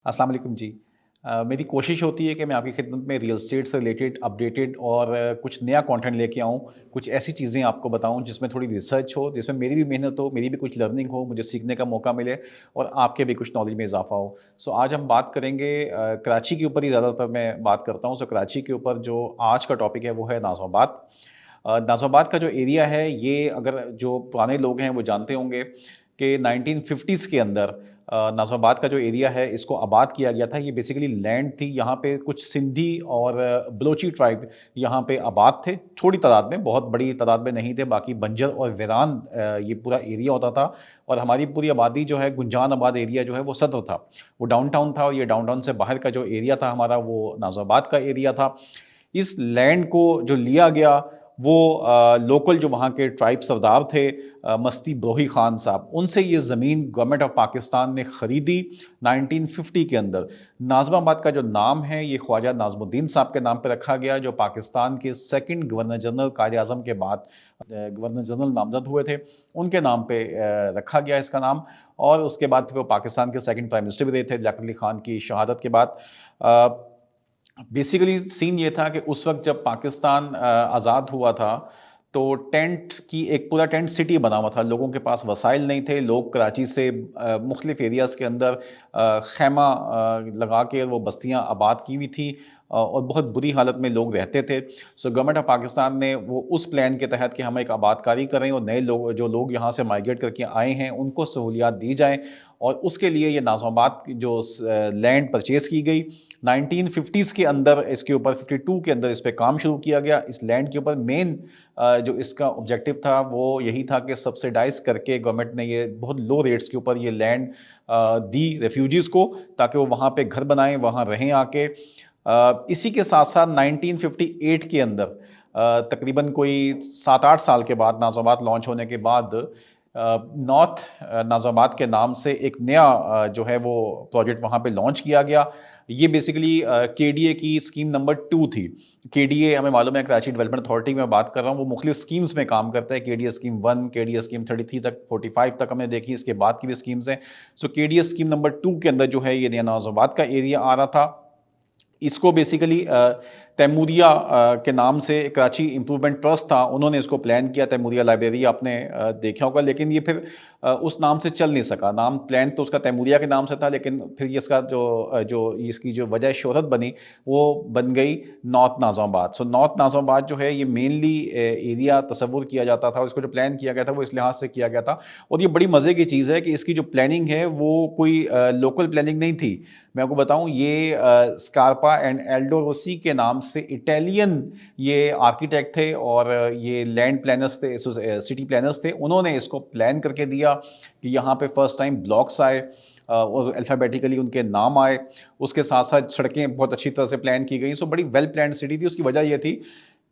अस्सलाम वालेकुम जी। मेरी कोशिश होती है कि मैं आपकी खिदमत में रियल एस्टेट से रिलेटेड अपडेटेड और कुछ नया कंटेंट लेके आऊँ, कुछ ऐसी चीज़ें आपको बताऊँ जिसमें थोड़ी रिसर्च हो, जिसमें मेरी भी मेहनत हो, मेरी भी कुछ लर्निंग हो, मुझे सीखने का मौका मिले और आपके भी कुछ नॉलेज में इजाफ़ा हो। सो आज हम बात करेंगे कराची के ऊपर ही ज़्यादातर मैं बात करता हूँ। सो कराची के ऊपर जो आज का टॉपिक है वो है नाज़िमाबाद। नाज़िमाबाद का जो एरिया है ये अगर जो पुराने लोग हैं वो जानते होंगे कि 1950s के अंदर नाज़िमाबाद का जो एरिया है इसको आबाद किया गया था। ये बेसिकली लैंड थी, यहाँ पे कुछ सिंधी और बलोची ट्राइब यहाँ पे आबाद थे, थोड़ी तादाद में, बहुत बड़ी तादाद में नहीं थे। बाकी बंजर और वीरान ये पूरा एरिया होता था और हमारी पूरी आबादी जो है गुंजान आबाद एरिया जो है वो सदर था, वो डाउनटाउन था और ये डाउनटाउन से बाहर का जो एरिया था हमारा वो नाज़िमाबाद का एरिया था। इस लैंड को जो लिया गया वो लोकल जो वहाँ के ट्राइब सरदार थे मस्ती ब्रोही खान साहब, उनसे ये ज़मीन गवर्नमेंट ऑफ पाकिस्तान ने ख़रीदी 1950 के अंदर। नाज़िमाबाद का जो नाम है ये ख्वाजा नाज़मुद्दीन साहब के नाम पे रखा गया, जो पाकिस्तान के सेकंड गवर्नर जनरल कायद-ए-आज़म के बाद गवर्नर जनरल नामज़द हुए थे, उनके नाम पे रखा गया इसका नाम। और उसके बाद फिर वो पाकिस्तान के सेकंड प्राइम मिनिस्टर भी रहे थे लियाकत अली खान की शहादत के बाद। बेसिकली सीन ये था कि उस वक्त जब पाकिस्तान आज़ाद हुआ था तो टेंट की एक पूरा टेंट सिटी बना हुआ था, लोगों के पास वसाइल नहीं थे, लोग कराची से मुख्तलिफ एरियाज़ के अंदर खैमा लगा के वो बस्तियाँ आबाद की हुई थी और बहुत बुरी हालत में लोग रहते थे। सो गवर्नमेंट ऑफ पाकिस्तान ने वो उस प्लान के तहत कि हम एक आबादकारी करें और नए लोग जो लोग यहाँ से माइग्रेट करके आए हैं उनको सहूलियात दी जाएँ, और उसके लिए ये नाज़िमाबाद की जो लैंड परचेज़ की गई 1950s के अंदर, इसके ऊपर 52 के अंदर इस पे काम शुरू किया गया। इस लैंड के ऊपर मेन जो इसका ऑब्जेक्टिव था वो यही था कि सब्सिडाइज़ करके गवर्नमेंट ने ये बहुत लो रेट्स के ऊपर ये लैंड दी रेफ्यूजीज़ को, ताकि वो वहाँ पे घर बनाएँ, वहाँ रहें आके। इसी के साथ-साथ 1958 के अंदर तकरीबन कोई 7-8 साल के बाद, नाज़िमाबाद लॉन्च होने के बाद, नॉर्थ नाज़िमाबाद के नाम से एक नया जो है वो प्रोजेक्ट वहाँ पे लॉन्च किया गया। ये बेसिकली केडीए की स्कीम नंबर 2 थी। केडीए हमें मालूम है कराची डेवलपमेंट अथॉरिटी में बात कर रहा हूँ, वो मुख्तलिफ स्कीम्स में काम करता है। केडीए स्कीम 1, केडीए स्कीम 33 तक, 45 तक हमने देखी, इसके बाद की भी स्कीम्स हैं। सो केडीए स्कीम नंबर 2 के अंदर जो है ये नया नाज़िमाबाद का एरिया आ रहा था। इसको बेसिकली तैमूरिया के नाम से कराची इम्प्रूवमेंट ट्रस्ट था, उन्होंने इसको प्लान किया। तैमूरिया लाइब्रेरी आपने देखा होगा, लेकिन ये फिर उस नाम से चल नहीं सका। नाम प्लान तो उसका तैमूरिया के नाम से था, लेकिन फिर ये इसका जो इसकी जो वजह शोहरत बनी वो बन गई north Nazimabad. So north Nazimabad जो है ये मेनली एरिया तस्वुर किया जाता था, और इसको जो प्लान किया गया था वो इस लिहाज से किया गया था। और ये बड़ी मज़े की चीज़ है कि इसकी जो प्लानिंग है वो कोई लोकल प्लानिंग नहीं थी। मैं आपको बताऊं, ये स्कारपा एंड एल्डो रोसी के नाम से इटालियन ये आर्किटेक्ट थे और ये लैंड प्लानर्स थे, सिटी प्लानर्स थे। उन्होंने इसको प्लान करके दिया कि यहाँ पे फर्स्ट टाइम ब्लॉक्स आए और अल्फ़ाबेटिकली उनके नाम आए। उसके साथ साथ सड़कें बहुत अच्छी तरह से प्लान की गई। सो बड़ी वेल प्लान सिटी थी। उसकी वजह यह थी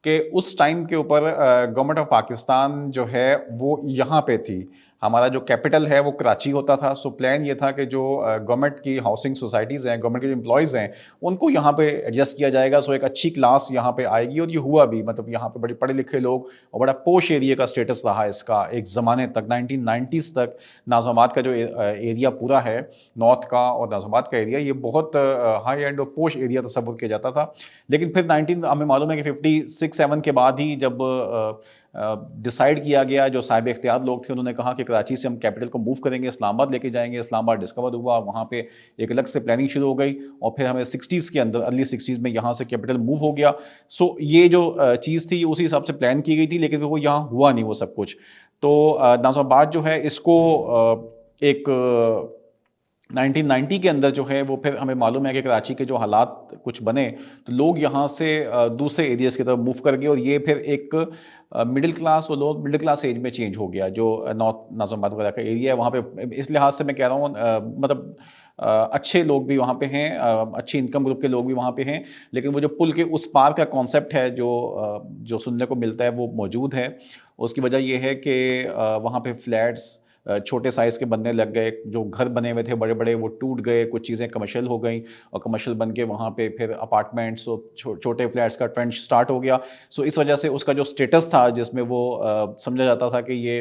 कि उस टाइम के ऊपर गवर्नमेंट ऑफ पाकिस्तान जो है वो यहाँ पे थी। हमारा जो कैपिटल है वो कराची होता था। सो प्लान ये था कि जो गवर्नमेंट की हाउसिंग सोसाइटीज़ हैं, गवर्नमेंट के जो एम्प्लॉयज़ हैं, उनको यहाँ पे एडजस्ट किया जाएगा। सो एक अच्छी क्लास यहाँ पे आएगी, और ये हुआ भी। मतलब यहाँ पे बड़े पढ़े लिखे लोग और बड़ा पोश एरिया का स्टेटस रहा इसका एक ज़माने तक, 1990s तक। नाज़िमाबाद का जो एरिया पूरा है, नॉर्थ का और नाज़िमाबाद का एरिया, ये बहुत हाई एंड और पोश एरिया तस्वुर किया जाता था। लेकिन फिर 19 हमें मालूम है कि 56-7 के बाद ही जब डिसाइड किया गया, जो साहिब इख्तियार लोग थे उन्होंने कहा कि कराची से हम कैपिटल को मूव करेंगे, इस्लामाबाद लेके जाएंगे। इस्लामाबाद डिस्कवर हुआ, वहाँ पे एक अलग से प्लानिंग शुरू हो गई, और फिर हमें 60s के अंदर, अर्ली 60s में यहाँ से कैपिटल मूव हो गया। सो ये जो चीज़ थी उसी हिसाब से प्लान की गई थी, लेकिन वो यहाँ हुआ नहीं वो सब कुछ। तो नाज़िमाबाद जो है इसको एक 1990 के अंदर जो है वो, फिर हमें मालूम है कि कराची के जो हालात कुछ बने तो लोग यहाँ से दूसरे एरियाज़ की तरफ मूव कर गए, और ये फिर एक मिडिल क्लास और लोअर मिडिल क्लास एज में चेंज हो गया। जो नॉर्थ नाज़िमाबाद वगैरह का एरिया है वहाँ पे, इस लिहाज से मैं कह रहा हूँ मतलब अच्छे लोग भी वहाँ पे हैं, अच्छी इनकम ग्रुप के लोग भी वहाँ पे हैं। लेकिन वो जो पुल के उस पार का कॉन्सेप्ट है जो सुनने को मिलता है वो मौजूद है। उसकी वजह ये है कि वहाँ पे फ्लैट्स छोटे साइज़ के बनने लग गए। जो घर बने हुए थे बड़े बड़े वो टूट गए, कुछ चीज़ें कमर्शियल हो गई, और कमर्शियल बन के वहाँ पे फिर अपार्टमेंट्स और छोटे फ्लैट्स का ट्रेंड स्टार्ट हो गया। सो इस वजह से उसका जो स्टेटस था जिसमें वो समझा जाता था कि ये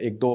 1-2